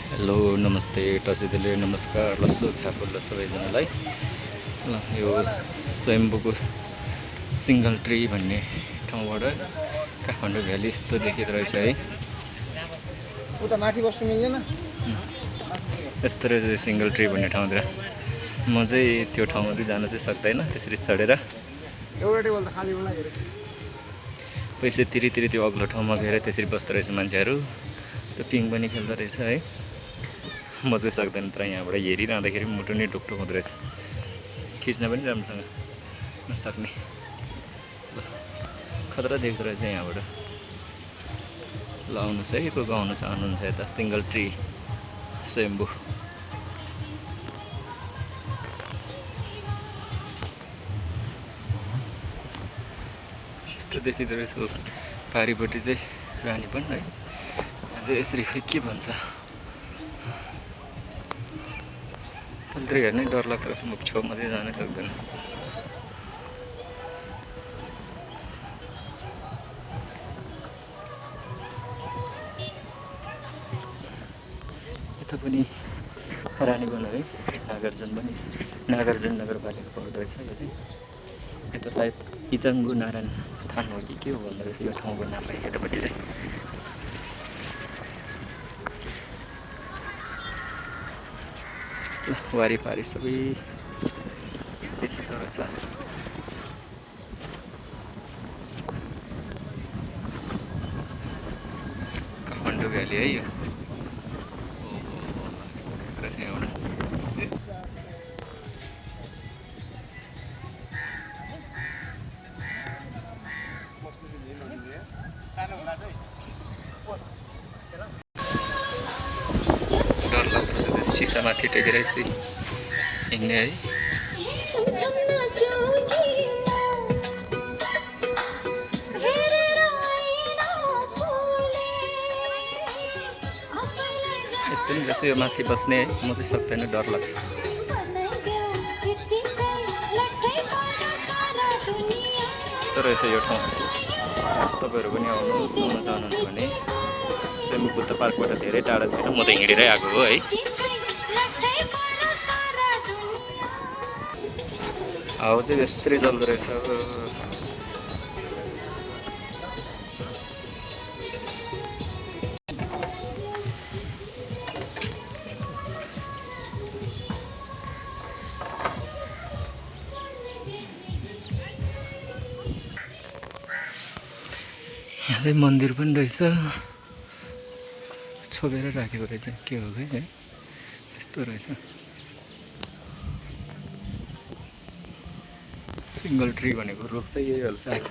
Hello नमस्ते टसिदिले नमस्कार लस्सो फ्याफुल्ल सबैजनालाई ल यो स्वयम्भूको सिङ्गल ट्री भन्ने ठाउँबाट काठमाडौँ भ्याली यस्तो देखिँदो रहेछ है। उता माथि बस्नु मिल्दैन। यस्तो रहेछ सिङ्गल ट्री भन्ने ठाउँतिर। म चाहिँ त्यो ठाउँमा चाहिँ जान चाहिँ सक्दैन त्यसरी चढेर। एउटा टेबल त खाली होला हेरे। पैसा तिरी त्यो अग्लो ठाउँमा गएर त्यसरी बस्दो रहेछ मान्छेहरू। त्यो पिङ पनि खेल्दो रहेछ है। म चाहिँ सक्दैन तर यहाँबाट हेरिरहँदाखेरि मुटु नै ढुकढुक हुँदो रहेछ। खिच्न पनि राम्रोसँग नसक्ने खतरा देख्दो रहेछ यहाँबाट। ल आउनुहोस् है, को आउनु चाहनुहुन्छ यता सिङ्गल ट्री स्वयम्भू। यस्तो देखिँदो रहेछ पारिपट्टि चाहिँ रानी पनि है। यसरी खै के भन्छ तलतिर हेर्नै डर लाग्दो रहेछ। म छेउमा चाहिँ जानै सक्दैन। यता पनि रानीवन है, नागार्जुन पनि नागार्जुन नगरपालिका पर्दो रहेछ यो चाहिँ। यता सायद इचाङ्गु नारायण थान हो कि के हो भन्दो रहेछ यो ठाउँको नामलाई यतापट्टि चाहिँ। ल वारिपारि सबै देखिँदो रहेछ। काठमाडौँ भ्याली है यो। डर लाग्दो सिसामाथि टेकेर यसै हिँड्ने है। यस्तो नि जस्तो यो माथि बस्ने है, म चाहिँ सक्दैन, डर लाग्छ। यस्तो रहेछ यो ठाउँ। तपाईँहरू पनि आउनुहोस्, घुम्न चाहनुहुन्छ भने। स्वयम्भू बुद्ध पार्कबाट धेरै टाढा छैन, म त हिँडेरै आएको हो है। हावा चाहिँ यसरी चल्दो रहेछ। यहाँ चाहिँ मन्दिर पनि रहेछ, छोपेर राखेको रहेछ के हो है। यस्तो रहेछ सिङ्गल ट्री भनेको रुख चाहिँ यही हो सायद।